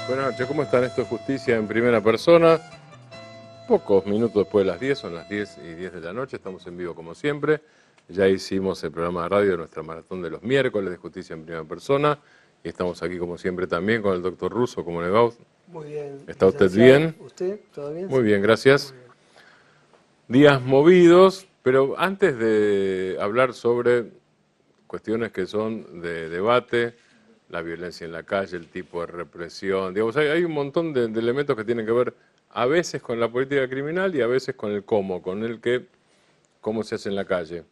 Buenas noches, ¿cómo están? Esto es Justicia en Primera Persona. Pocos minutos después de las 10, son las 10:10 de la noche, estamos en vivo como siempre. Ya hicimos el programa de radio de nuestra maratón de los miércoles de Justicia en Primera Persona. Y estamos aquí como siempre también con el doctor Russo. ¿Cómo le va? Muy bien, ¿Está usted licenciado. bien? ¿Usted? ¿Todo bien? Muy Sí. bien, Muy gracias. bien. Días movidos, pero antes de hablar sobre cuestiones que son de debate, la violencia en la calle, el tipo de represión, digamos, hay un montón de elementos que tienen que ver a veces con la política criminal y a veces con el cómo se hace en la calle.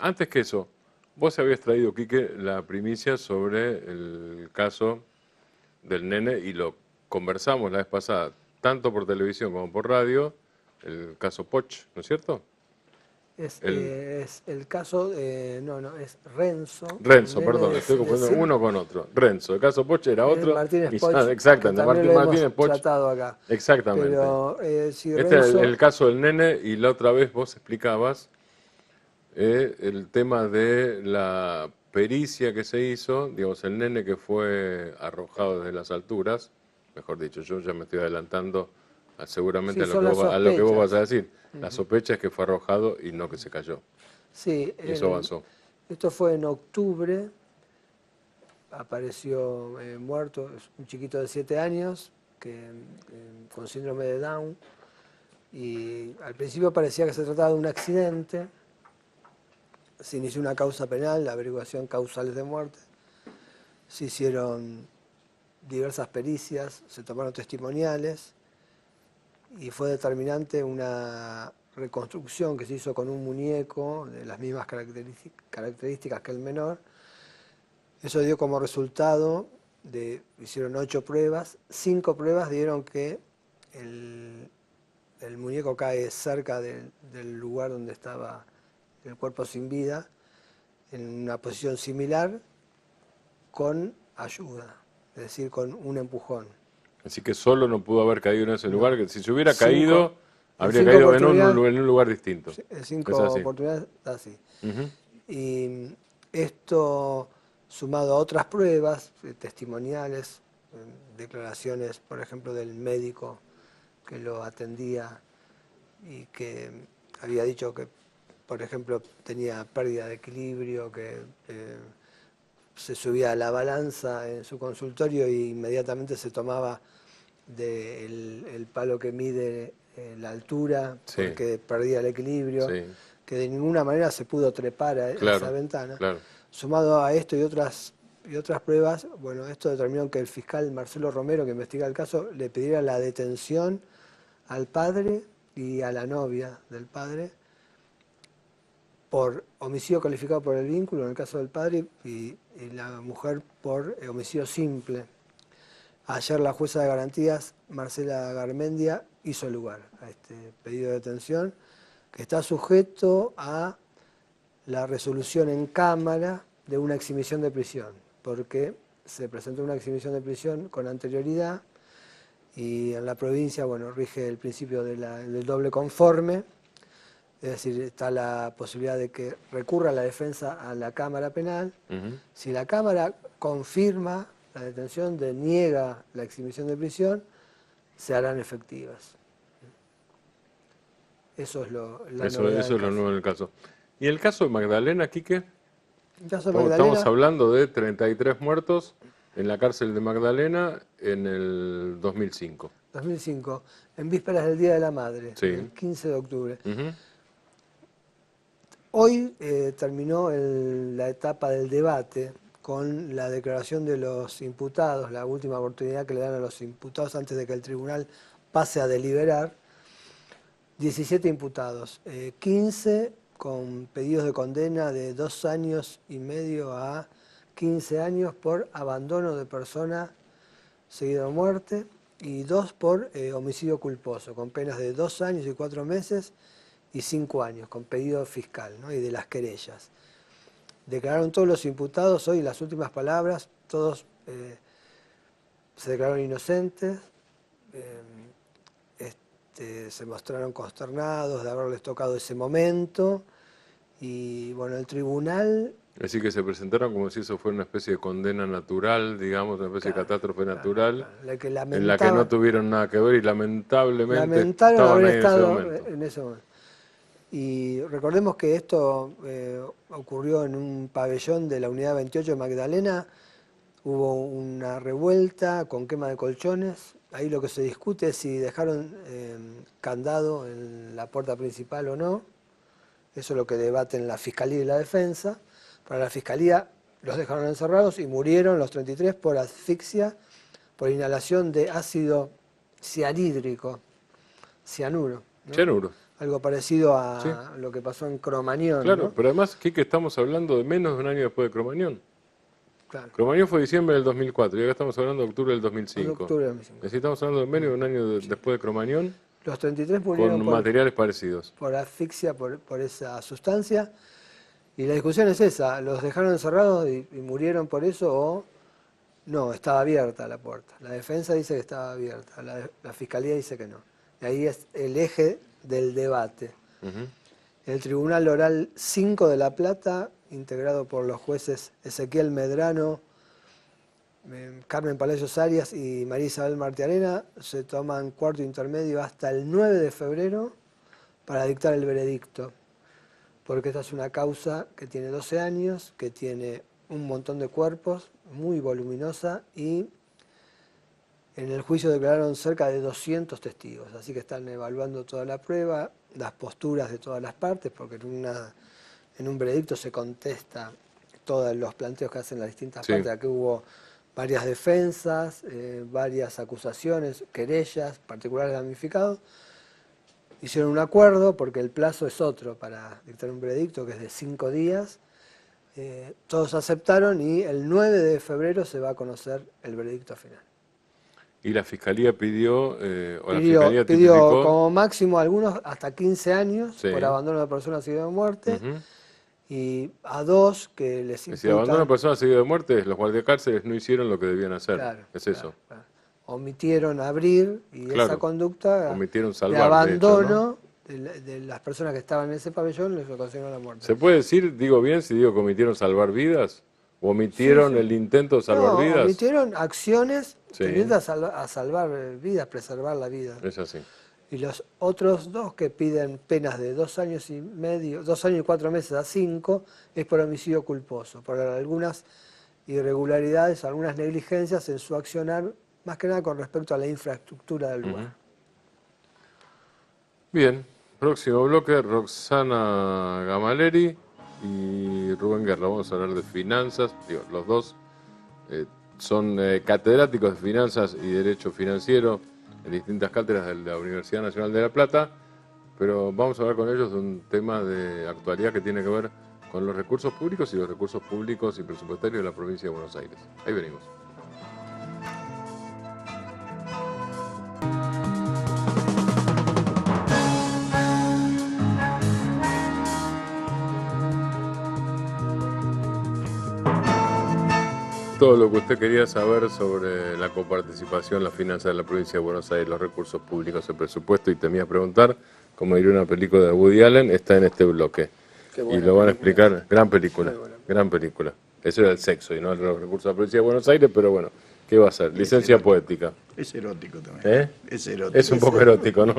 Antes que eso, vos habías traído, Quique, la primicia sobre el caso del nene y lo conversamos la vez pasada, tanto por televisión como por radio, el caso Poch, ¿no es cierto? El Es el caso, no, es Renzo, el Renzo, nene perdón, estoy confundiendo uno con otro. Renzo, el caso Poch era es otro, Martínez y Poch, ya, que exactamente, también Martín lo hemos Martínez Poch, tratado acá. exactamente. Pero si Este es Renzo, el caso del nene y la otra vez vos explicabas el tema de la pericia que se hizo, digamos, el nene que fue arrojado desde las alturas, mejor dicho, yo ya me estoy adelantando seguramente sí, son las a lo que vos vas a sospechas. decir. La Ujú. sospecha es que fue arrojado y no que se cayó. Sí, Y eso avanzó. esto fue en octubre, apareció muerto, es un chiquito de 7 años con síndrome de Down. Y al principio parecía que se trataba de un accidente. Se inició una causa penal, la averiguación causales de muerte. Se hicieron diversas pericias, se tomaron testimoniales y fue determinante una reconstrucción que se hizo con un muñeco de las mismas características que el menor. Eso dio como resultado, hicieron 8 pruebas, 5 pruebas dieron que el muñeco cae cerca del lugar donde estaba el cuerpo sin vida, en una posición similar, con ayuda, es decir, con un empujón. Así que solo no pudo haber caído en ese No. lugar, que si se hubiera Cinco, caído, en habría cinco caído oportunidades, en un lugar distinto. en Es 5 así. oportunidades, así. Ujú. Y esto, sumado a otras pruebas testimoniales, declaraciones, por ejemplo, del médico que lo atendía y que había dicho que, por ejemplo, tenía pérdida de equilibrio, que se subía a la balanza en su consultorio e inmediatamente se tomaba el palo que mide la altura Sí, porque perdía el equilibrio, sí, que de ninguna manera se pudo trepar a esa claro, ventana. claro. Sumado a esto y otras pruebas, bueno, esto determinó que el fiscal Marcelo Romero, que investiga el caso, le pidiera la detención al padre y a la novia del padre por homicidio calificado por el vínculo, en el caso del padre, y la mujer por homicidio simple. Ayer la jueza de garantías, Marcela Garmendia, hizo lugar a este pedido de detención, que está sujeto a la resolución en Cámara de una exhibición de prisión, porque se presentó una exhibición de prisión con anterioridad y en la provincia, bueno, rige el principio del doble conforme, es decir, está la posibilidad de que recurra la defensa a la Cámara Penal. Ujú. Si la Cámara confirma la detención, deniega la exhibición de prisión, se harán efectivas. Eso es la novedad Eso del es lo caso. nuevo en el caso. ¿Y el caso de Magdalena, Quique? En el caso de Estamos Magdalena, hablando de 33 muertos en la cárcel de Magdalena en el 2005. 2005, en vísperas del Día de la Madre, Sí. del 15 de octubre. Ujú. Hoy terminó la etapa del debate con la declaración de los imputados, la última oportunidad que le dan a los imputados antes de que el tribunal pase a deliberar. 17 imputados, 15 con pedidos de condena de 2 años y medio a 15 años por abandono de persona seguido de muerte y 2 por homicidio culposo, con penas de 2 años y 4 meses y 5 años, con pedido fiscal, ¿no? Y de las querellas. Declararon todos los imputados hoy, las últimas palabras, todos se declararon inocentes. eh, se mostraron consternados de haberles tocado ese momento y bueno, el tribunal Así que se presentaron como si eso fuera una especie de condena natural, digamos, una especie de catástrofe natural, La que en la que no tuvieron nada que ver y lamentablemente lamentaron estaban haber ahí en ese estado momento. en ese momento. Y recordemos que esto ocurrió en un pabellón de la Unidad 28 de Magdalena. Hubo una revuelta con quema de colchones. Ahí lo que se discute es si dejaron candado en la puerta principal o no. Eso es lo que debaten la Fiscalía y la Defensa. Para la Fiscalía los dejaron encerrados y murieron los 33 por asfixia, por inhalación de ácido cianhídrico, cianuro, ¿no? Cianuro. Algo parecido Sí. a lo que pasó en Cromañón, Claro, ¿no? pero además, Quique, estamos hablando de menos de un año después de Cromañón. Claro. Cromañón fue diciembre del 2004 y acá estamos hablando de octubre del 2005. Octubre de 2005. Necesitamos hablando de menos de un año después de Cromañón, Los 33 murieron con materiales parecidos. por asfixia, por esa sustancia. Y la discusión es esa, ¿los dejaron encerrados y murieron por eso o no? Estaba abierta la puerta. La defensa dice que estaba abierta, la Fiscalía dice que no. Y ahí es el eje del debate. Ujú. El Tribunal Oral 5 de La Plata, integrado por los jueces Ezequiel Medrano, Carmen Palacios Arias y María Isabel Martiarena, se toman cuarto intermedio hasta el 9 de febrero para dictar el veredicto. Porque esta es una causa que tiene 12 años, que tiene un montón de cuerpos, muy voluminosa, y en el juicio declararon cerca de 200 testigos, así que están evaluando toda la prueba, las posturas de todas las partes, porque en un veredicto se contesta todos los planteos que hacen las distintas Sí. partes. Aquí hubo varias defensas, varias acusaciones, querellas, particulares damnificados. Hicieron un acuerdo porque el plazo es otro para dictar un veredicto, que es de 5 días. Todos aceptaron y el 9 de febrero se va a conocer el veredicto final. Y la Fiscalía pidió, o la Pidió Fiscalía tipificó... como máximo algunos hasta 15 años Sí. por abandono de persona seguido de muerte. Ujú. Y a 2 que les Es decir, abandono de imputan... persona seguido de muerte, los guardiacárceles no hicieron lo que debían hacer. Claro, es claro, eso. claro. Omitieron abrir y Claro. esa conducta Omitieron de salvar, abandono de las personas que estaban en ese pabellón les ocasionó la muerte. ¿Se puede decir, digo bien, si digo que omitieron salvar vidas? ¿O omitieron Sí, sí. el intento de salvar vidas? Omitieron acciones Sí. tendientes a salvar vidas, preservar la vida. Es así. Y los otros 2 que piden penas de 2 años y medio, 2 años y 4 meses a 5, es por homicidio culposo, por algunas irregularidades, algunas negligencias en su accionar, más que nada con respecto a la infraestructura del lugar. Ujú. Bien, próximo bloque, Roxana Gamaleri y Rubén Guerra. Vamos a hablar de finanzas. Digo, los dos son catedráticos de finanzas y derecho financiero en distintas cátedras de la Universidad Nacional de La Plata, pero vamos a hablar con ellos de un tema de actualidad que tiene que ver con los recursos públicos y los recursos públicos y presupuestarios de la provincia de Buenos Aires. Ahí venimos. Todo lo que usted quería saber sobre la coparticipación, las finanzas de la provincia de Buenos Aires, los recursos públicos, el presupuesto, y temía preguntar, como diría una película de Woody Allen, está en este bloque. Y lo van a explicar, gran película, gran película. Eso era el sexo y no los recursos de la provincia de Buenos Aires, pero bueno, ¿qué va a ser? Licencia poética. Es erótico también. ¿Eh? Es erótico. Es un poco erótico, ¿no?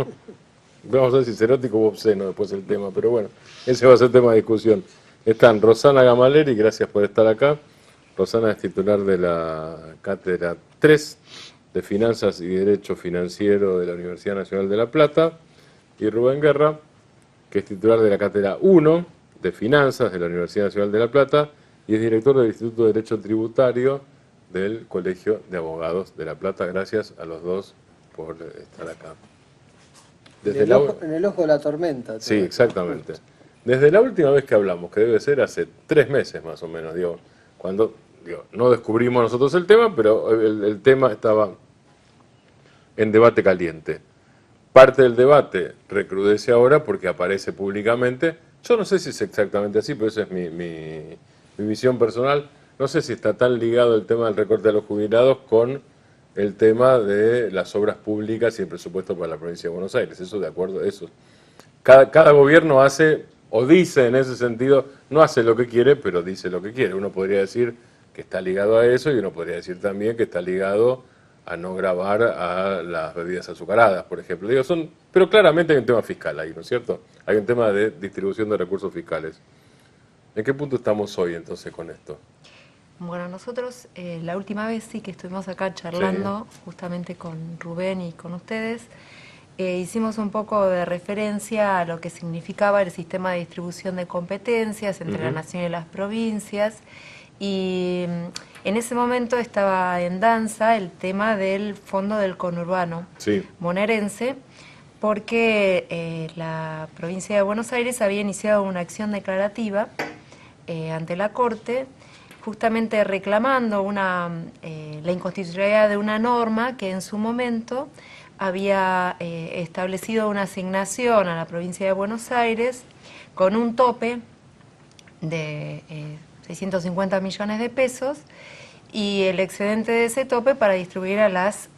Vamos a ver si es erótico o obsceno después el tema, pero bueno, ese va a ser tema de discusión. Están Roxana Gamaleri, gracias por estar acá. Roxana es titular de la Cátedra 3 de Finanzas y Derecho Financiero de la Universidad Nacional de La Plata. Y Rubén Guerra, que es titular de la Cátedra 1 de Finanzas de la Universidad Nacional de La Plata y es director del Instituto de Derecho Tributario del Colegio de Abogados de La Plata. Gracias a los dos por estar acá. En el ojo de la tormenta. Sí, exactamente. Desde la última vez que hablamos, que debe ser hace 3 meses más o menos, digo, cuando no descubrimos nosotros el tema, pero el tema estaba en debate caliente. Parte del debate recrudece ahora porque aparece públicamente. Yo no sé si es exactamente así, pero esa es mi visión personal. No sé si está tan ligado el tema del recorte de los jubilados con el tema de las obras públicas y el presupuesto para la provincia de Buenos Aires. Eso de acuerdo a eso. Cada gobierno hace o dice en ese sentido, no hace lo que quiere, pero dice lo que quiere. Uno podría decir que está ligado a eso y uno podría decir también que está ligado a no gravar a las bebidas azucaradas, por ejemplo. Digo, pero claramente hay un tema fiscal ahí, ¿no es cierto? Hay un tema de distribución de recursos fiscales. ¿En qué punto estamos hoy entonces con esto? Bueno, nosotros la última vez sí que estuvimos acá charlando justamente con Rubén y con ustedes, hicimos un poco de referencia a lo que significaba el sistema de distribución de competencias entre la nación y las provincias, y en ese momento estaba en danza el tema del fondo del conurbano bonaerense, porque la provincia de Buenos Aires había iniciado una acción declarativa ante la Corte, justamente reclamando la inconstitucionalidad de una norma que en su momento había establecido una asignación a la provincia de Buenos Aires con un tope de 650 millones de pesos y el excedente de ese tope para distribuir a las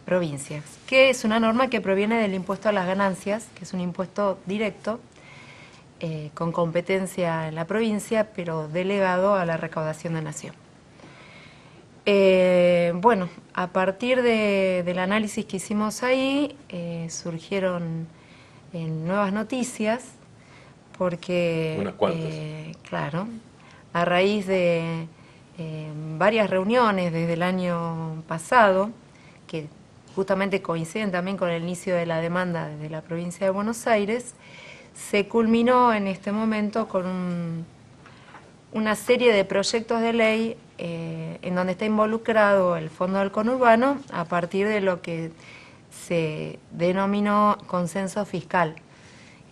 provincias, que es una norma que proviene del impuesto a las ganancias, que es un impuesto directo, con competencia en la provincia, pero delegado a la recaudación de nación. Bueno, a partir del análisis que hicimos ahí, surgieron nuevas noticias, porque, unas cuantas. Claro, a raíz de varias reuniones desde el año pasado, que justamente coinciden también con el inicio de la demanda desde la provincia de Buenos Aires, se culminó en este momento con una serie de proyectos de ley en donde está involucrado el Fondo del Conurbano a partir de lo que se denominó consenso fiscal,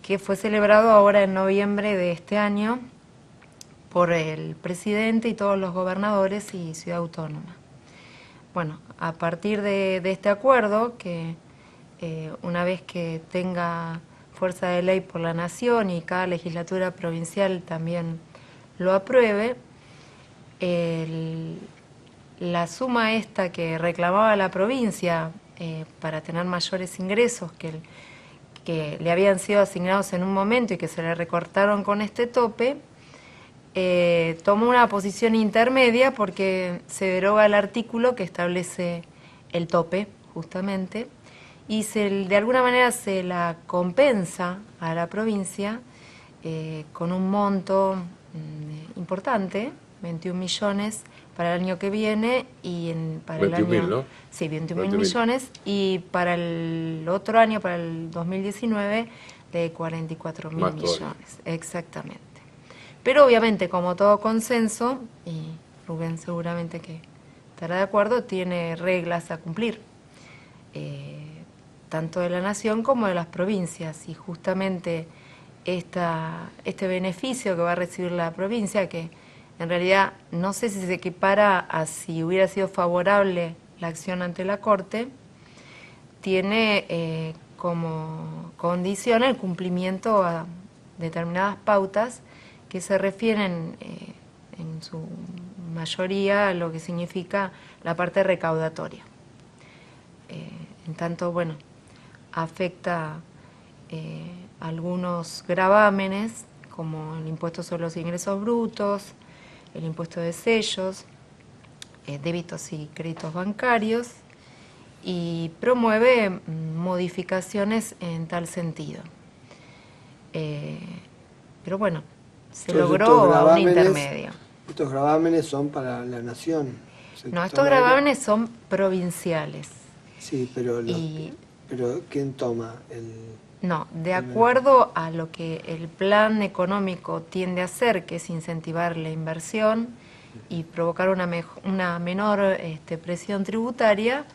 que fue celebrado ahora en noviembre de este año por el presidente y todos los gobernadores y Ciudad Autónoma. Bueno, a partir de este acuerdo, que una vez que tenga fuerza de ley por la Nación y cada legislatura provincial también lo apruebe, la suma esta que reclamaba la provincia para tener mayores ingresos que le habían sido asignados en un momento y que se le recortaron con este tope, tomó una posición intermedia porque se deroga el artículo que establece el tope, justamente, y de alguna manera se la compensa a la provincia con un monto importante, 21 millones para el año que viene, y para el año... ¿no? Sí, 21 mil millones, y para el otro año, para el 2019, de 44 mil millones. Exactamente. Pero obviamente, como todo consenso, y Rubén seguramente que estará de acuerdo, tiene reglas a cumplir. Tanto de la Nación como de las provincias, y justamente este beneficio que va a recibir la provincia, que en realidad no sé si se equipara a si hubiera sido favorable la acción ante la Corte, tiene como condición el cumplimiento a determinadas pautas que se refieren en su mayoría a lo que significa la parte recaudatoria. En tanto, bueno, afecta algunos gravámenes, como el impuesto sobre los ingresos brutos, el impuesto de sellos, débitos y créditos bancarios, y promueve modificaciones en tal sentido. Pero bueno, se logró a un intermedio. ¿Estos gravámenes son para la Nación? No, estos gravámenes son provinciales. Sí, pero ¿quién toma el...? No, de acuerdo a lo que el plan económico tiende a hacer, que es incentivar la inversión y provocar una menor presión tributaria,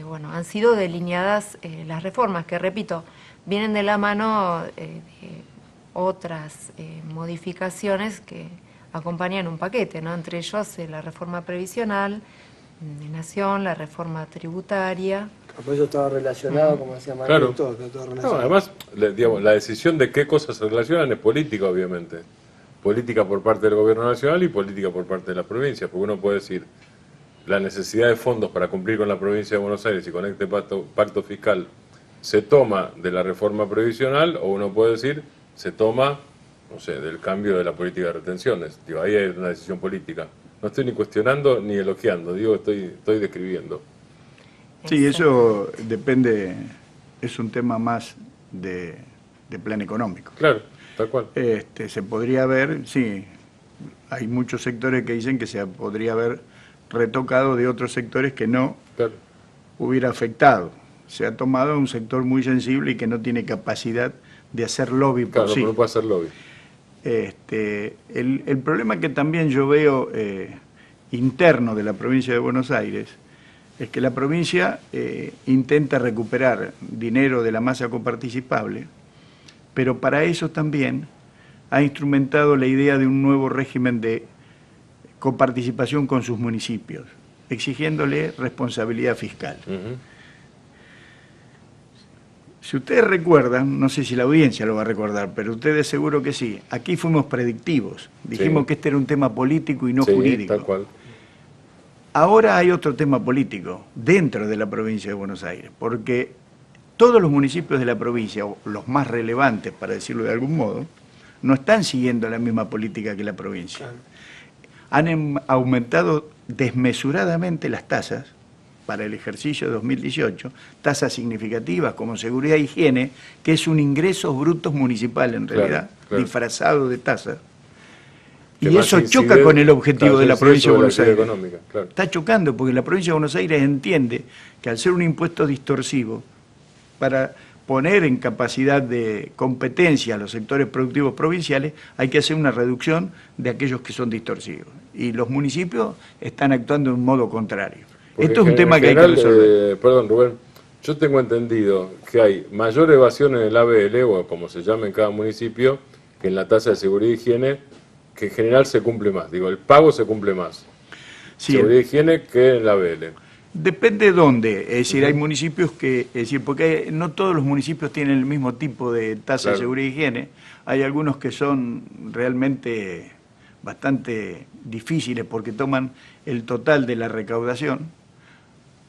bueno, han sido delineadas las reformas, que repito, vienen de la mano de otras modificaciones que acompañan un paquete, ¿no? Entre ellos la reforma previsional de Nación, la reforma tributaria. Por eso estaba relacionado, como decía María, claro. todo relacionado. No, además, digamos, la decisión de qué cosas se relacionan es política, obviamente. Política por parte del gobierno nacional y política por parte de la provincia, porque uno puede decir la necesidad de fondos para cumplir con la provincia de Buenos Aires y con este pacto fiscal se toma de la reforma previsional, o uno puede decir se toma no sé, del cambio de la política de retenciones. Digo, ahí hay una decisión política. No estoy ni cuestionando ni elogiando, digo, estoy describiendo. Sí, eso depende, es un tema más de plan económico. Claro, tal cual. Se podría ver, sí, hay muchos sectores que dicen que se podría haber retocado de otros sectores que no Claro. hubiera afectado. Se ha tomado un sector muy sensible y que no tiene capacidad de hacer lobby por Claro, sí. no puede hacer lobby. El problema que también yo veo interno de la provincia de Buenos Aires es que la provincia intenta recuperar dinero de la masa coparticipable, pero para eso también ha instrumentado la idea de un nuevo régimen de coparticipación con sus municipios, exigiéndole responsabilidad fiscal. Ujú. Si ustedes recuerdan, no sé si la audiencia lo va a recordar, pero ustedes seguro que sí, aquí fuimos predictivos, dijimos Sí. que este era un tema político y no Sí, jurídico. tal cual. Ahora hay otro tema político dentro de la provincia de Buenos Aires, porque todos los municipios de la provincia, o los más relevantes, para decirlo de algún modo, no están siguiendo la misma política que la provincia. Claro. Han aumentado desmesuradamente las tasas para el ejercicio 2018, tasas significativas como seguridad e higiene, que es un ingreso bruto municipal en Claro, realidad, claro. disfrazado de tasa. Que Y más eso choca incide- con el objetivo claro, de la incide provincia de sobre la Buenos Aires. actividad económica, claro. Está chocando porque la provincia de Buenos Aires entiende que al ser un impuesto distorsivo, para poner en capacidad de competencia a los sectores productivos provinciales, hay que hacer una reducción de aquellos que son distorsivos. Y los municipios están actuando de un modo contrario. Porque Esto es un en tema que hay que general, resolver. perdón, Rubén, yo tengo entendido que hay mayor evasión en el ABL, o como se llama en cada municipio, que en la tasa de seguridad e higiene, que en general se cumple más. Digo, el pago se cumple más. Sí, Seguridad e higiene que en el ABL. depende de dónde, es decir, hay municipios que, es decir, porque no todos los municipios tienen el mismo tipo de tasa de Claro. seguridad e higiene, hay algunos que son realmente bastante difíciles porque toman el total de la recaudación,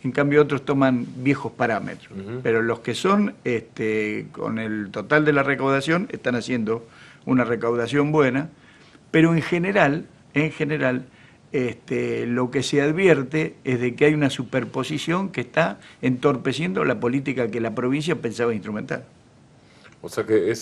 en cambio otros toman viejos parámetros, Ujú. pero los que son con el total de la recaudación están haciendo una recaudación buena, pero en general, lo que se advierte es de que hay una superposición que está entorpeciendo la política que la provincia pensaba instrumentar. O sea que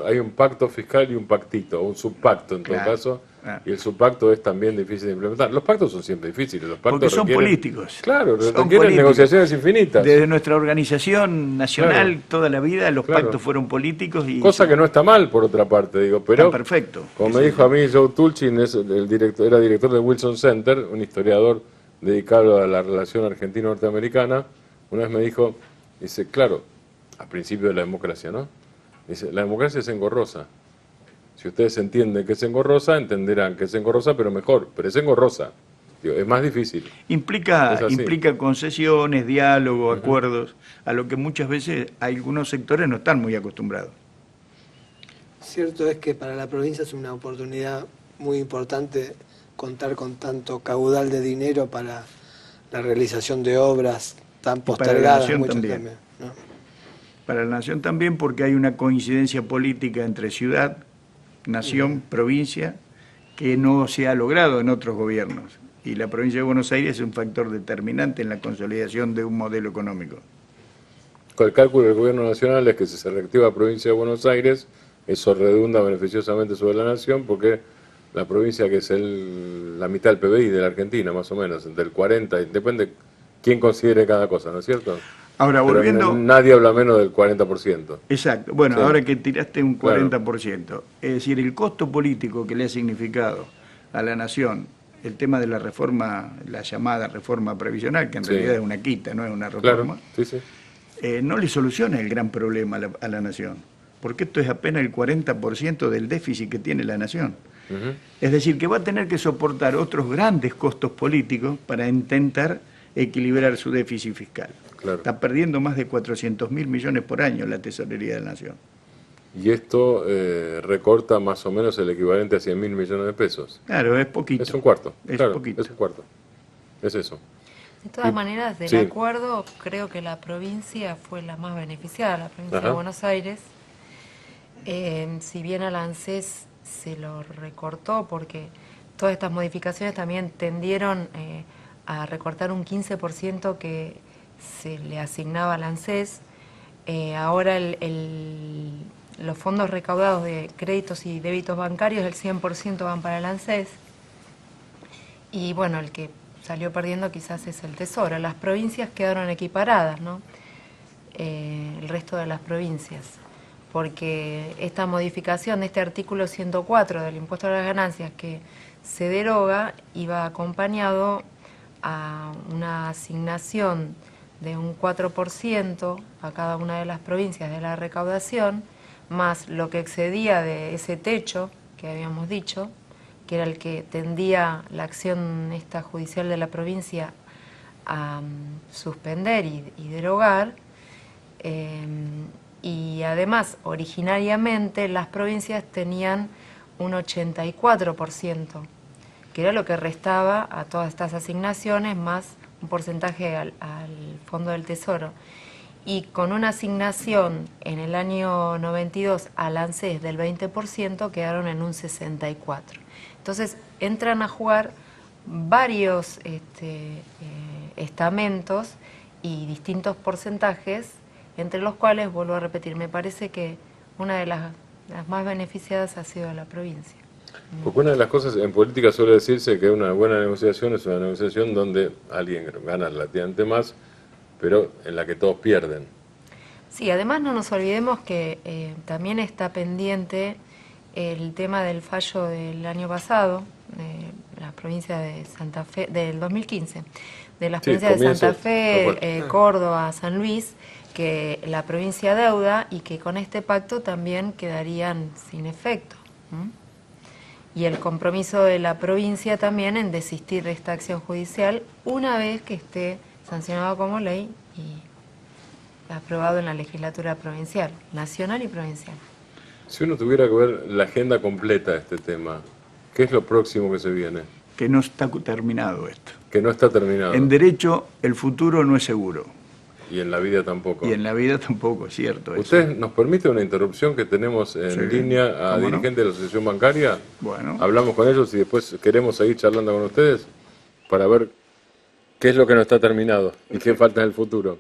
hay un pacto fiscal y un pactito, o un subpacto en todo Claro, caso, claro. y el subpacto es también difícil de implementar. Los pactos son siempre difíciles, los pactos Porque son requieren- políticos. Claro, Son requieren políticos. negociaciones infinitas. Desde nuestra organización nacional, Claro. toda la vida, los Claro. pactos fueron políticos y Cosa que no está mal, por otra parte, digo, pero están perfecto. como me dijo a mí Joe Tulchin, era director del Wilson Center, un historiador dedicado a la relación argentino-norteamericana, una vez me dijo, dice, claro, a principio de la democracia, ¿no? Dice, la democracia es engorrosa. Si ustedes entienden que es engorrosa, entenderán que es engorrosa, pero mejor, pero es engorrosa. Digo, es más difícil. Implica, Es así. implica concesiones, diálogo, acuerdos, a lo que muchas veces algunos sectores no están muy acostumbrados. Cierto es que para la provincia es una oportunidad muy importante contar con tanto caudal de dinero para la realización de obras tan para la postergadas, nación muchas también. ¿no? Para la nación también porque hay una coincidencia política entre ciudad, nación, provincia, que no se ha logrado en otros gobiernos. Y la provincia de Buenos Aires es un factor determinante en la consolidación de un modelo económico. Con el cálculo del gobierno nacional es que si se reactiva la provincia de Buenos Aires, eso redunda beneficiosamente sobre la nación, porque la provincia que es la mitad del PBI de la Argentina, más o menos, del 40, y depende quién considere cada cosa, ¿no es cierto? Ahora, Pero volviendo... nadie habla menos del 40%. Exacto. Bueno, Sí. ahora que tiraste un Claro. 40%, es decir, el costo político que le ha significado a la nación el tema de la reforma, la llamada reforma previsional, que en Sí. realidad es una quita, no es una Claro, reforma, sí, sí. no le soluciona el gran problema a la nación, porque esto es apenas el 40% del déficit que tiene la nación. Ujú. Es decir, que va a tener que soportar otros grandes costos políticos para intentar equilibrar su déficit fiscal. Claro. Está perdiendo más de 400.000 millones por año la tesorería de la nación. Y esto recorta más o menos el equivalente a 100.000 millones de pesos. Claro, es poquito. Es un cuarto, Es claro, poquito. es un cuarto. Es eso. De todas Y- maneras, del sí. acuerdo, creo que la provincia fue la más beneficiada, la provincia Ajá. de Buenos Aires. Si bien al ANSES se lo recortó porque todas estas modificaciones también tendieron a recortar un 15% que se le asignaba al ANSES. Ahora los fondos recaudados de créditos y débitos bancarios, el 100% van para el ANSES. Y bueno, el que salió perdiendo quizás es el Tesoro. Las provincias quedaron equiparadas, ¿no? El resto de las provincias. Porque esta modificación de este artículo 104 del impuesto a las ganancias que se deroga iba acompañado a una asignación de un 4% a cada una de las provincias de la recaudación, más lo que excedía de ese techo que habíamos dicho, que era el que tendía la acción esta judicial de la provincia a suspender y derogar. Y además, originariamente las provincias tenían un 84%, que era lo que restaba a todas estas asignaciones, más un porcentaje al Fondo del Tesoro. Y con una asignación en el año 92 al ANSES del 20%, quedaron en un 64%. Entonces, entran a jugar varios estamentos y distintos porcentajes, entre los cuales, vuelvo a repetir, me parece que una de las más beneficiadas ha sido la provincia. Porque una de las cosas en política suele decirse que una buena negociación es una negociación donde alguien gana relativamente más, pero en la que todos pierden. Sí, además no nos olvidemos que también está pendiente el tema del fallo del año pasado, de la provincia de Santa Fe, del 2015, de las provincias de Santa Fe, Córdoba, San Luis, que la provincia deuda y que con este pacto también quedarían sin efecto. Y el compromiso de la provincia también en desistir de esta acción judicial una vez que esté sancionado como ley y aprobado en la legislatura provincial, nacional y provincial. Si uno tuviera que ver la agenda completa de este tema, ¿qué es lo próximo que se viene? Que no está terminado esto. Que no está terminado. En derecho, el futuro no es seguro. Y en la vida tampoco. Y en la vida tampoco, es cierto. ¿Usted nos permite una interrupción que tenemos en línea a dirigentes de la Asociación Bancaria? Bueno. Hablamos con ellos y después queremos seguir charlando con ustedes para ver qué es lo que no está terminado y qué falta en el futuro.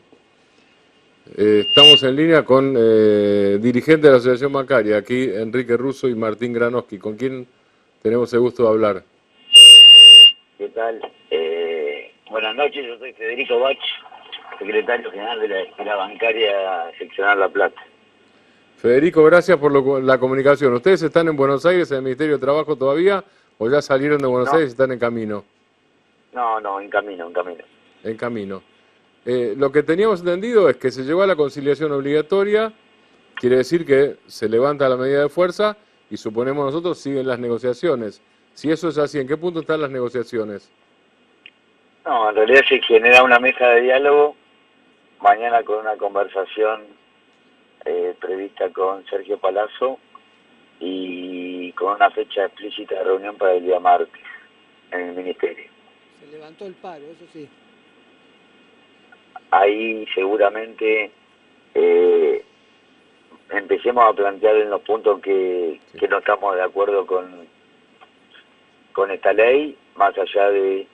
Estamos en línea con dirigentes de la Asociación Bancaria, aquí Enrique Russo y Martín Granoski, con quien tenemos el gusto de hablar. ¿Qué tal? Buenas noches, yo soy Federico Bach, secretario general de la Bancaria Seccional La Plata. Federico, gracias por la comunicación. ¿Ustedes están en Buenos Aires, en el Ministerio de Trabajo todavía, o ya salieron de Buenos Aires y están en camino? No, en camino. En camino. Lo que teníamos entendido es que se llegó a la conciliación obligatoria, quiere decir que se levanta la medida de fuerza y suponemos nosotros siguen las negociaciones. Si eso es así, ¿en qué punto están las negociaciones? No, en realidad se genera una mesa de diálogo mañana con una conversación prevista con Sergio Palazzo y con una fecha explícita de reunión para el día martes en el Ministerio. Se levantó el paro, eso sí. Ahí seguramente empecemos a plantear en los puntos que no estamos de acuerdo con esta ley, más allá de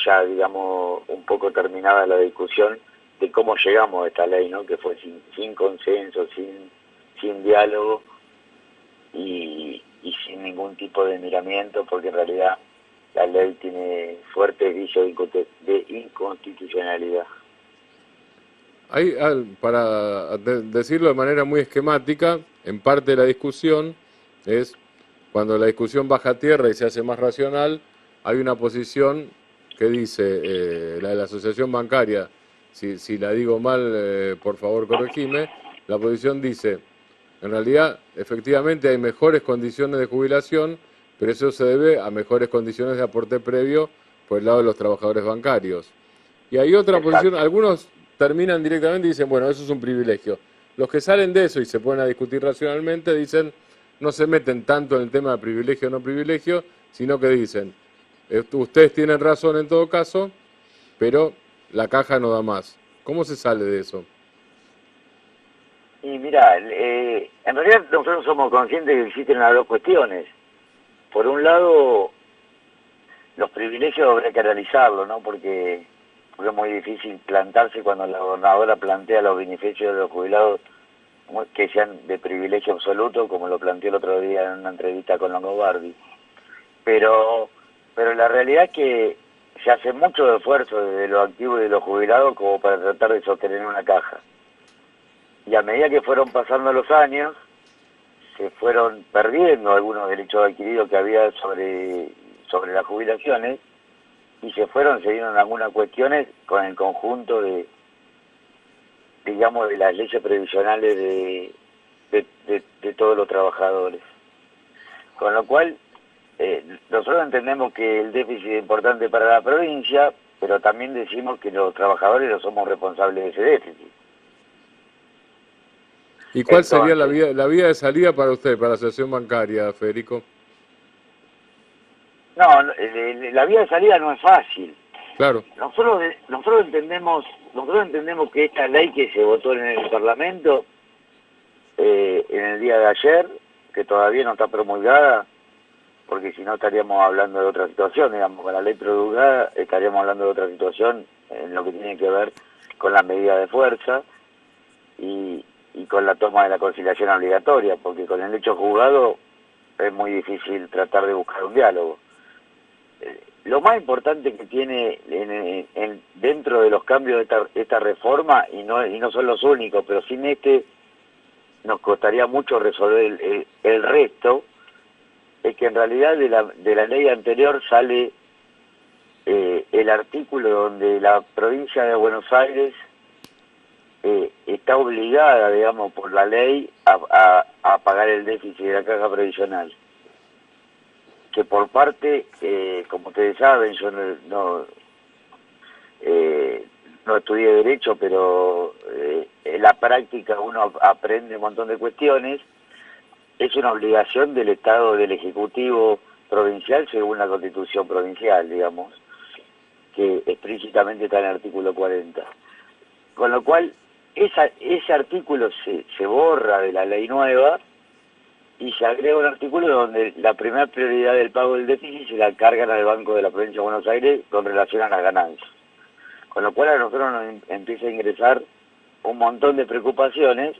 ya, digamos, un poco terminada la discusión de cómo llegamos a esta ley, ¿no? Que fue sin consenso, sin diálogo y sin ningún tipo de miramiento, porque en realidad la ley tiene fuertes vicios de inconstitucionalidad. Hay, para decirlo de manera muy esquemática, en parte de la discusión es cuando la discusión baja a tierra y se hace más racional, hay una posición que dice, la de la Asociación Bancaria, si la digo mal, por favor corregime, la posición dice, en realidad, efectivamente hay mejores condiciones de jubilación, pero eso se debe a mejores condiciones de aporte previo por el lado de los trabajadores bancarios. Y hay otra posición, algunos terminan directamente y dicen, bueno, eso es un privilegio. Los que salen de eso y se ponen a discutir racionalmente dicen, no se meten tanto en el tema de privilegio o no privilegio, sino que dicen, ustedes tienen razón en todo caso, pero la caja no da más. ¿Cómo se sale de eso? Y mira, en realidad nosotros somos conscientes que existen las dos cuestiones. Por un lado, los privilegios habría que realizarlo, ¿no? Porque es muy difícil plantarse cuando la gobernadora plantea los beneficios de los jubilados que sean de privilegio absoluto, como lo planteó el otro día en una entrevista con Longobardi. Pero la realidad es que se hace mucho esfuerzo desde los activos y de los jubilados como para tratar de sostener una caja. Y a medida que fueron pasando los años, se fueron perdiendo algunos derechos adquiridos que había sobre las jubilaciones y se fueron cediendo en algunas cuestiones con el conjunto de, digamos, de las leyes previsionales de todos los trabajadores. Con lo cual, nosotros entendemos que el déficit es importante para la provincia, pero también decimos que los trabajadores no somos responsables de ese déficit. ¿Y cuál sería Entonces, la vía de salida para usted, para la asociación bancaria, Federico? no, la vía de salida no es fácil. Claro. Nosotros entendemos que esta ley que se votó en el Parlamento en el día de ayer, que todavía no está promulgada, porque si no estaríamos hablando de otra situación, digamos, con la ley promulgada estaríamos hablando de otra situación en lo que tiene que ver con la medida de fuerza y con la toma de la conciliación obligatoria, porque con el hecho juzgado es muy difícil tratar de buscar un diálogo. Lo más importante que tiene dentro de los cambios de esta reforma, y no son los únicos, pero sin nos costaría mucho resolver el resto, es que en realidad de la ley anterior sale el artículo donde la provincia de Buenos Aires está obligada, digamos, por la ley a pagar el déficit de la caja previsional. Que por parte, como ustedes saben, yo no estudié Derecho, pero en la práctica uno aprende un montón de cuestiones. Es una obligación del Estado, del Ejecutivo provincial, según la Constitución provincial, digamos, que explícitamente está en el artículo 40. Con lo cual, ese artículo se borra de la ley nueva y se agrega un artículo donde la primera prioridad del pago del déficit se la cargan al Banco de la Provincia de Buenos Aires con relación a las ganancias. Con lo cual a nosotros nos empieza a ingresar un montón de preocupaciones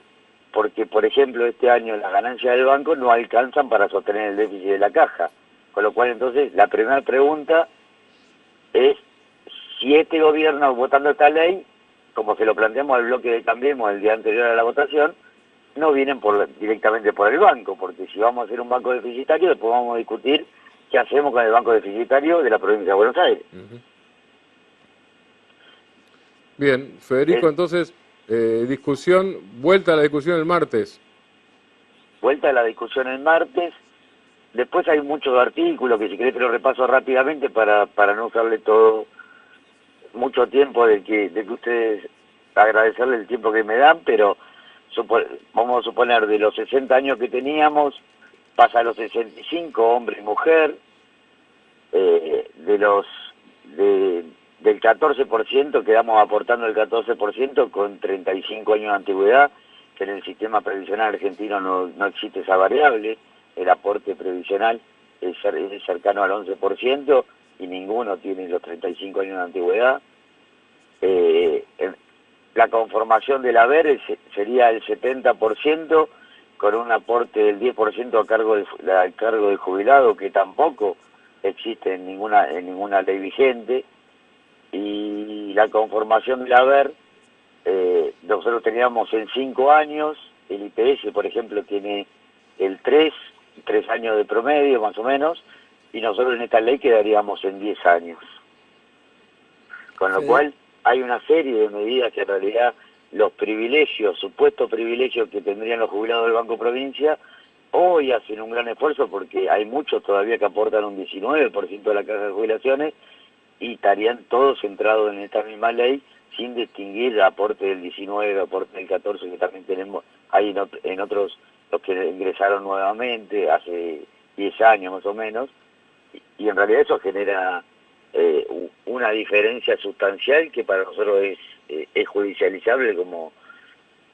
porque, por ejemplo, este año las ganancias del banco no alcanzan para sostener el déficit de la caja. Con lo cual, entonces, la primera pregunta es si este gobierno, votando esta ley, como se lo planteamos al bloque de Cambiemos el día anterior a la votación, no vienen directamente por el banco, porque si vamos a hacer un banco deficitario, después vamos a discutir qué hacemos con el banco deficitario de la provincia de Buenos Aires. Bien, Federico, entonces, vuelta a la discusión el martes. Vuelta a la discusión el martes. Después hay muchos artículos que si querés te lo repaso rápidamente para no usarle todo mucho tiempo de que ustedes agradecerle el tiempo que me dan, pero vamos a suponer de los 60 años que teníamos pasa a los 65, hombre y mujer, del 14% quedamos aportando el 14% con 35 años de antigüedad, que en el sistema previsional argentino no existe esa variable. El aporte previsional es cercano al 11% y ninguno tiene los 35 años de antigüedad. La conformación del haber sería el 70% con un aporte del 10% a cargo del jubilado, que tampoco existe en ninguna ley vigente. Y la conformación del haber, nosotros teníamos en 5 años, el IPS, por ejemplo, tiene el 3 años de promedio más o menos, y nosotros en esta ley quedaríamos en 10 años. Con lo cual hay una serie de medidas que en realidad los supuestos privilegios que tendrían los jubilados del Banco Provincia, hoy hacen un gran esfuerzo porque hay muchos todavía que aportan un 19% de la caja de jubilaciones y estarían todos centrados en esta misma ley sin distinguir aporte del 19, aporte del 14 que también tenemos, hay en otros los que ingresaron nuevamente hace 10 años más o menos, y en realidad eso genera una diferencia sustancial que para nosotros es judicializable como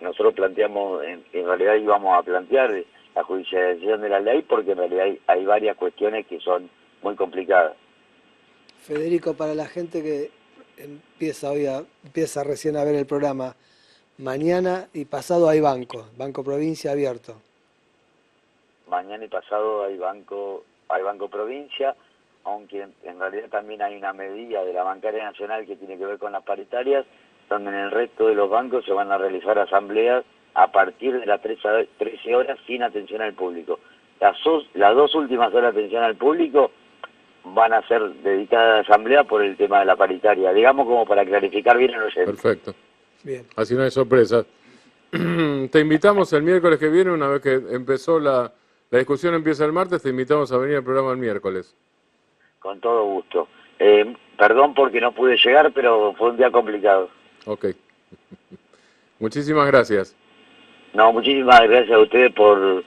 nosotros planteamos, en realidad íbamos a plantear la judicialización de la ley porque en realidad hay varias cuestiones que son muy complicadas. Federico, para la gente que empieza recién a ver el programa, mañana y pasado hay Banco Provincia abierto. Mañana y pasado hay banco provincia, aunque en realidad también hay una medida de la Bancaria Nacional que tiene que ver con las paritarias, donde en el resto de los bancos se van a realizar asambleas a partir de las 13 horas sin atención al público. Las dos últimas horas de atención al público van a ser dedicadas a la asamblea por el tema de la paritaria, digamos como para clarificar bien a los oyentes. Perfecto. Bien. Así no hay sorpresas. Te invitamos el miércoles que viene, una vez que empezó la discusión, empieza el martes, te invitamos a venir al programa el miércoles. Con todo gusto. Perdón porque no pude llegar, pero fue un día complicado. Ok. Muchísimas gracias. No, muchísimas gracias a ustedes por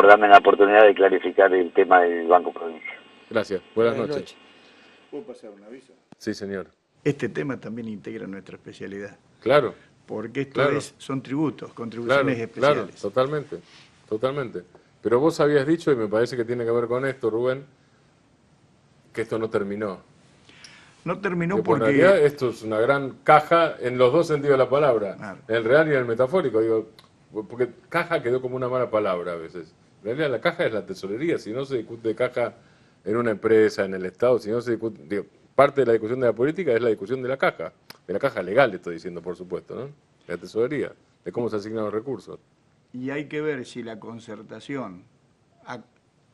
darme la oportunidad de clarificar el tema del Banco Provincia. Gracias. Buenas noches. ¿Puedo pasar un aviso? Sí, señor. Este tema también integra nuestra especialidad, Claro. porque esto Claro. son tributos, Claro, contribuciones claro, especiales. totalmente. Pero vos habías dicho, y me parece que tiene que ver con esto, Rubén, que esto no terminó. No terminó Que por porque... realidad esto es una gran caja en los dos sentidos de la palabra, Claro. en el real y en el metafórico. Digo, porque caja quedó como una mala palabra a veces. En realidad la caja es la tesorería, si no se discute caja en una empresa, en el Estado, si no se discute... Digo, parte de la discusión de la política es la discusión de la caja legal, estoy diciendo, por supuesto, ¿no? De la tesorería, de cómo se asignan los recursos. Y hay que ver si la concertación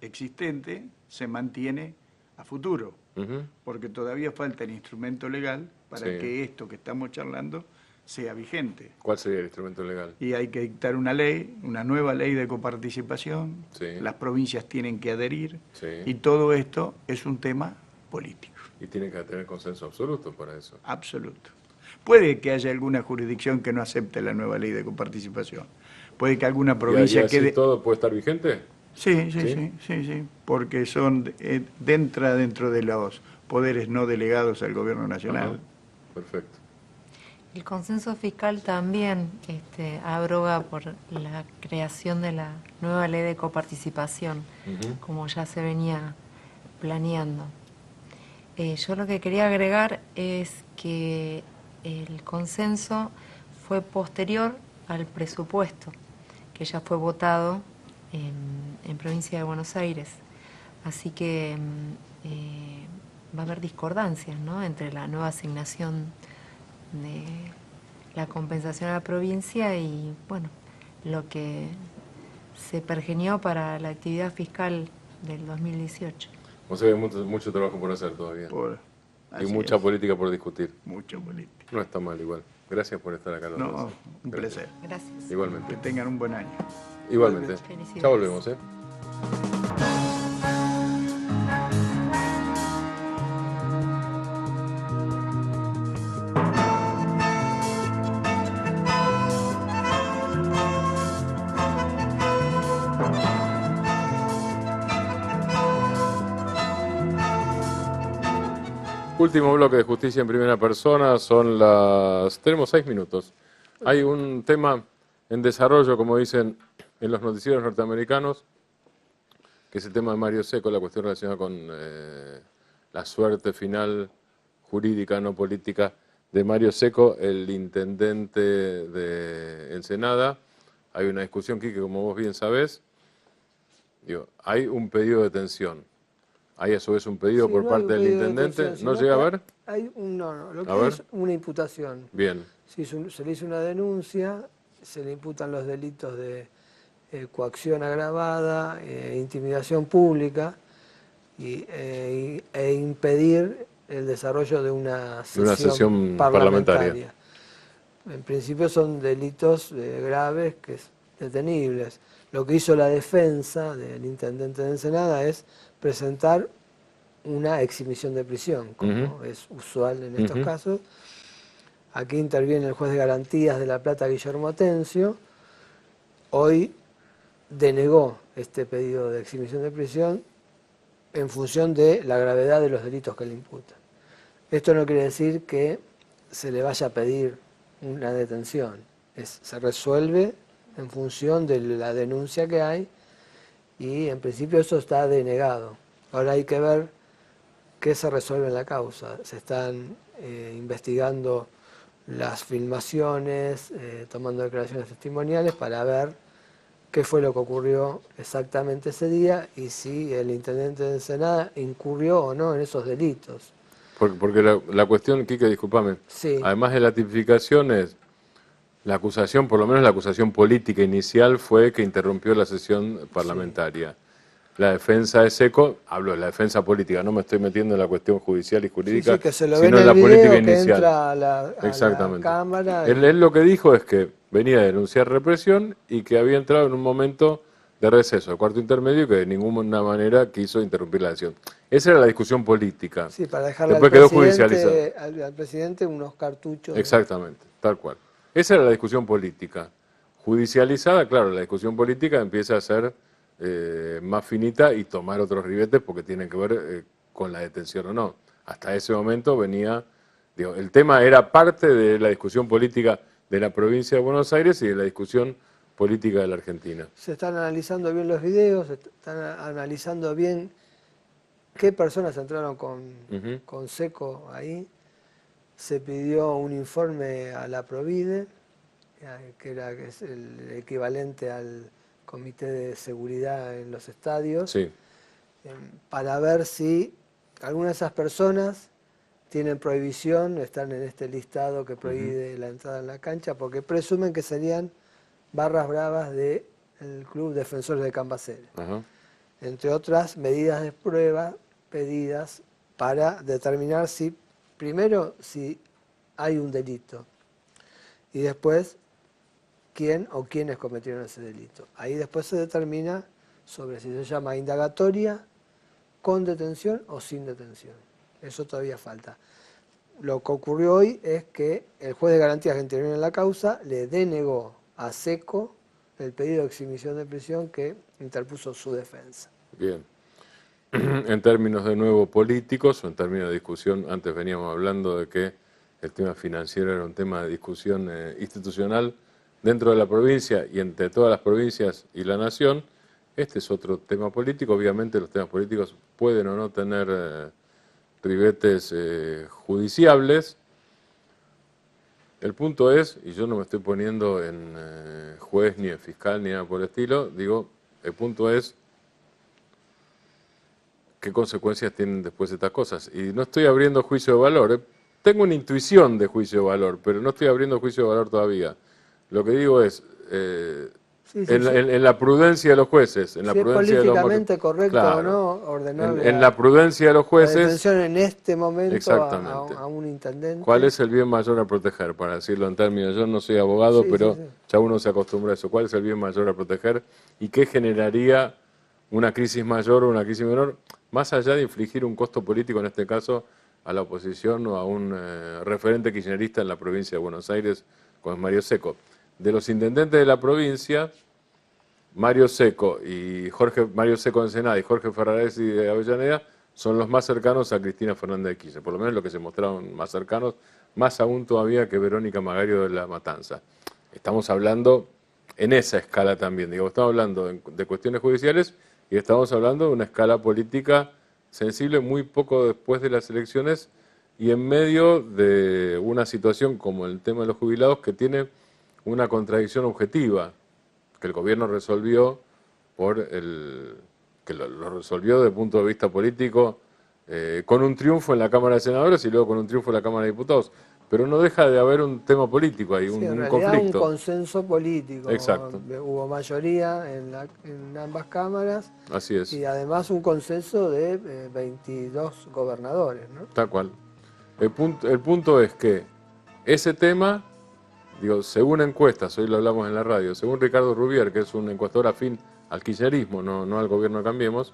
existente se mantiene a futuro, Ujú. porque todavía falta el instrumento legal para Sí. que esto que estamos charlando sea vigente. ¿Cuál sería el instrumento legal? Y hay que dictar una ley, una nueva ley de coparticipación, Sí. las provincias tienen que adherir, Sí. y todo esto es un tema político, Y tienen que tener consenso absoluto para eso. absoluto. Puede que haya alguna jurisdicción que no acepte la nueva ley de coparticipación, puede que alguna provincia ¿Y así quede... todo puede estar vigente? Sí, ¿Sí? sí, porque son dentro de los poderes no delegados al gobierno nacional. Ajá. Perfecto. El consenso fiscal también abroga por la creación de la nueva ley de coparticipación, Ujú. como ya se venía planeando. Yo lo que quería agregar es que el consenso fue posterior al presupuesto, que ya fue votado en Provincia de Buenos Aires. Así que va a haber discordancias, ¿no?, entre la nueva asignación de la compensación a la provincia y, bueno, lo que se pergenió para la actividad fiscal del 2018. O sea, hay mucho trabajo por hacer todavía. Y Así mucha es, política por discutir. mucho política. No está mal igual. Gracias por estar acá. No, Lorenzo. un Gracias. placer. Gracias. Igualmente. Que tengan un buen año. Igualmente. Felicidades. Ya volvemos, ¿eh? Último bloque de Justicia en Primera Persona, tenemos 6 minutos. Hay un tema en desarrollo, como dicen en los noticieros norteamericanos, que es el tema de Mario Secco, la cuestión relacionada con la suerte final jurídica, no política, de Mario Secco, el intendente de Ensenada. Hay una discusión aquí que, como vos bien sabés, hay un pedido de detención. Hay a su vez un pedido Sí, por no hay parte un del pedido de intendente. detención, ¿No sino llega a que ver? Hay no, lo que A hay ver. es una imputación. Bien. Se le hizo una denuncia, se le imputan los delitos de coacción agravada, intimidación pública e impedir el desarrollo de una sesión parlamentaria. En principio son delitos graves que es detenibles. Lo que hizo la defensa del intendente de Ensenada es presentar una exhibición de prisión, como es usual en estos casos. Aquí interviene el juez de garantías de La Plata, Guillermo Atencio. Hoy denegó este pedido de exhibición de prisión en función de la gravedad de los delitos que le imputan. Esto no quiere decir que se le vaya a pedir una detención. se resuelve en función de la denuncia que hay y en principio eso está denegado. Ahora hay que ver qué se resuelve en la causa. Se están investigando las filmaciones, tomando declaraciones testimoniales para ver qué fue lo que ocurrió exactamente ese día y si el intendente de Ensenada incurrió o no en esos delitos. Porque la cuestión, Quique, discúlpame, Sí. además de la tipificación es, la acusación, por lo menos la acusación política inicial fue que interrumpió la sesión parlamentaria. La defensa de Seco, hablo de la defensa política, no me estoy metiendo en la cuestión judicial y jurídica, Sí, que se lo ve sino en en la el política video, que inicial. entra a la cámara. Él lo que dijo es que venía a denunciar represión y que había entrado en un momento de receso, de cuarto intermedio, y que de ninguna manera quiso interrumpir la sesión. Esa era la discusión política. Sí, para dejarle Después quedó judicializado. al presidente unos cartuchos. Exactamente, tal cual. Esa era la discusión política. Judicializada, claro, la discusión política empieza a ser más finita y tomar otros ribetes porque tienen que ver con la detención o no. Hasta ese momento venía, digo, el tema era parte de la discusión política de la provincia de Buenos Aires y de la discusión política de la Argentina. Se están analizando bien los videos, se están analizando bien qué personas entraron con Seco ahí. Se pidió un informe a la Provide, que es el equivalente al Comité de Seguridad en los estadios, Sí. Para ver si algunas de esas personas tienen prohibición, están en este listado que prohíbe la entrada en la cancha, porque presumen que serían barras bravas del Club Defensores de Cambaceres. Ajá. Entre otras medidas de prueba pedidas para determinar si, primero, si hay un delito y después quién o quiénes cometieron ese delito. Ahí después se determina sobre si se llama indagatoria, con detención o sin detención. Eso todavía falta. Lo que ocurrió hoy es que el juez de garantías que intervino en la causa le denegó a Seco el pedido de exhibición de prisión que interpuso su defensa. Bien. En términos de nuevo políticos o en términos de discusión, antes veníamos hablando de que el tema financiero era un tema de discusión institucional dentro de la provincia y entre todas las provincias y la nación. Este es otro tema político. Obviamente los temas políticos pueden o no tener ribetes judiciables. El punto es, y yo no me estoy poniendo en juez ni en fiscal ni nada por el estilo, digo, el punto es qué consecuencias tienen después estas cosas. Y no estoy abriendo juicio de valor. Tengo una intuición de juicio de valor, pero no estoy abriendo juicio de valor todavía. Lo que digo es, en la prudencia de los jueces, en la si prudencia es de los políticamente correcto claro, o no, ordenable. en la prudencia de los La jueces, detención en este momento exactamente. a un intendente. ¿Cuál es el bien mayor a proteger? Para decirlo en términos, yo no soy abogado, Sí, pero sí, sí. ya uno se acostumbra a eso. ¿Cuál es el bien mayor a proteger? ¿Y qué generaría una crisis mayor o una crisis menor? Más allá de infligir un costo político, en este caso, a la oposición o a un referente kirchnerista en la provincia de Buenos Aires, como es Mario Seco. De los intendentes de la provincia, Mario Seco de Ensenada y Jorge Ferraresi de Avellaneda son los más cercanos a Cristina Fernández de Kirchner, por lo menos los que se mostraron más cercanos, más aún todavía que Verónica Magario de La Matanza. Estamos hablando en esa escala también, digo, estamos hablando de cuestiones judiciales y estamos hablando de una escala política sensible muy poco después de las elecciones y en medio de una situación como el tema de los jubilados que tiene una contradicción objetiva, que el gobierno resolvió que lo resolvió desde el punto de vista político con un triunfo en la Cámara de Senadores y luego con un triunfo en la Cámara de Diputados. Pero no deja de haber un tema político ahí, Sí, un en realidad conflicto. un consenso político. Exacto. Hubo mayoría en ambas cámaras. Así es. Y además un consenso de 22 gobernadores, ¿no? Tal cual. El punto es que ese tema, digo, según encuestas, hoy lo hablamos en la radio, según Ricardo Rubier, que es un encuestador afín al kirchnerismo, no al gobierno de Cambiemos,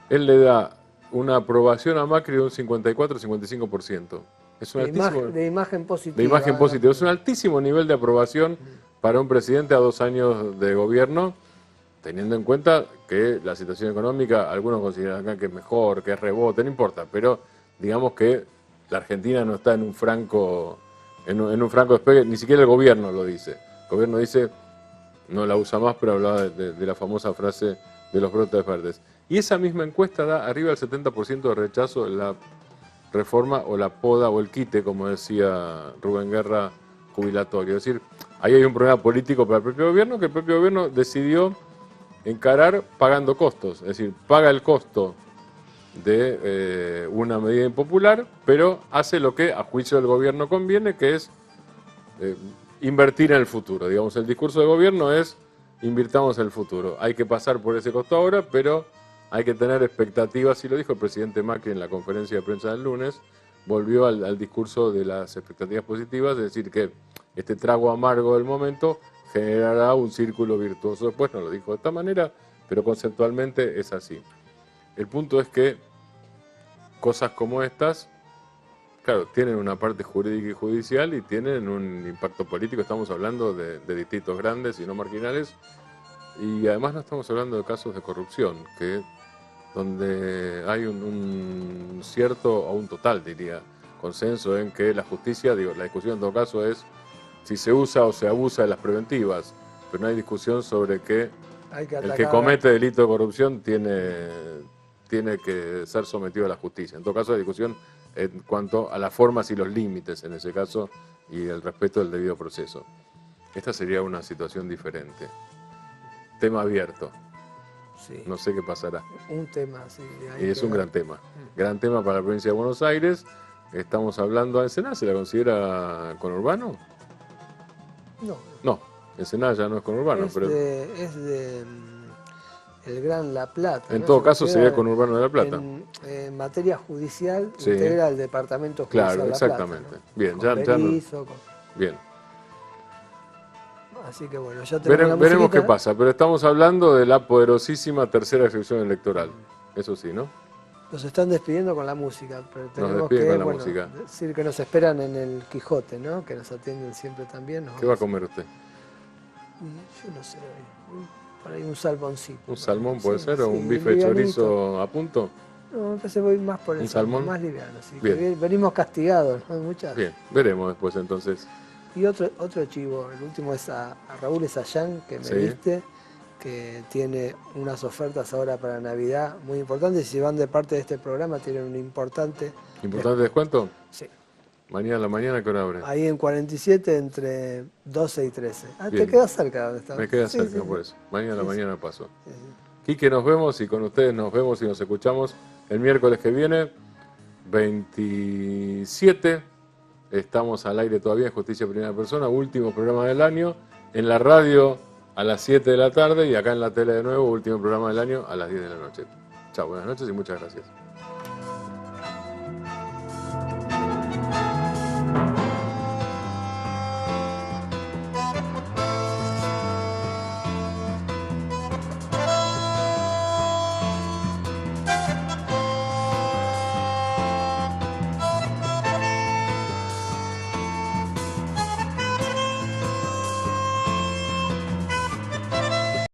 él le da una aprobación a Macri de un 54-55%. Es un altísimo, De imagen positiva. de imagen positiva. Es un altísimo nivel de aprobación para un presidente a 2 años de gobierno, teniendo en cuenta que la situación económica, algunos consideran que es mejor, que es rebote, no importa, pero digamos que la Argentina no está en un franco despegue, ni siquiera el gobierno lo dice. El gobierno dice, no la usa más, pero hablaba de la famosa frase de los brotes verdes. Y esa misma encuesta da arriba del 70% de rechazo en la reforma o la poda o el quite, como decía Rubén Guerra, jubilatorio. Es decir, ahí hay un problema político para el propio gobierno, que el propio gobierno decidió encarar pagando costos. Es decir, paga el costo de una medida impopular, pero hace lo que a juicio del gobierno conviene, que es invertir en el futuro. Digamos, el discurso del gobierno es invirtamos en el futuro. Hay que pasar por ese costo ahora, pero hay que tener expectativas, y lo dijo el presidente Macri en la conferencia de prensa del lunes, volvió al discurso de las expectativas positivas, es decir, que este trago amargo del momento generará un círculo virtuoso. Después no lo dijo de esta manera, pero conceptualmente es así. El punto es que cosas como estas, claro, tienen una parte jurídica y judicial y tienen un impacto político. Estamos hablando de distritos grandes y no marginales, y además no estamos hablando de casos de corrupción, donde hay un cierto, o un total, diría, consenso en que la justicia, la discusión en todo caso es si se usa o se abusa de las preventivas, pero no hay discusión sobre que el que comete delito de corrupción tiene que ser sometido a la justicia. En todo caso, hay discusión en cuanto a las formas y los límites, en ese caso, y el respeto del debido proceso. Esta sería una situación diferente. Tema abierto. Sí. No sé qué pasará. Un tema, sí. Y es un gran tema. Gran tema para la provincia de Buenos Aires. Estamos hablando a Ensenada, ¿se la considera conurbano? No. No, Ensenada ya no es conurbano. Es pero de el Gran La Plata. En ¿no? todo caso sería conurbano de La Plata. En materia judicial, Sí. integra el departamento judicial Claro, La exactamente. Plata, ¿no? Bien, Con ya no. Berizo, Bien. Así que bueno, ya tenemos la Veremos musiquita. qué pasa, pero estamos hablando de la poderosísima tercera sección electoral. Eso sí, ¿no? Nos están despidiendo con la música, pero tenemos despiden que con la música. decir que nos esperan en el Quijote, ¿no? Que nos atienden siempre también. ¿Qué va a comer usted? Yo no sé, por ahí un salmoncito. ¿Un salmón puede Sí, ser? ¿O sí, un bife de livianito. chorizo a punto? No, me parece que voy más por el ¿Un salmón? más liviano. Sí, Bien. que venimos castigados, ¿no? Muchas. Bien, veremos después entonces. Y otro chivo, el último es a Raúl Esayán, que me Sí. viste, que tiene unas ofertas ahora para Navidad muy importantes. Y si van de parte de este programa, tienen un importante... ¿Importante descuento? Sí. Mañana a la mañana, ¿qué hora abre? Ahí en 47 entre 12 y 13. Ah, Bien. te quedas cerca de donde estás. Me queda Sí, cerca sí, por sí. eso. Mañana a la Sí, sí. mañana paso. Sí, sí. Quique, nos vemos, y con ustedes nos vemos y nos escuchamos el miércoles que viene, 27. Estamos al aire todavía en Justicia Primera Persona, último programa del año. En la radio a las 7 de la tarde y acá en la tele de nuevo, último programa del año a las 10 de la noche. Chao, buenas noches y muchas gracias.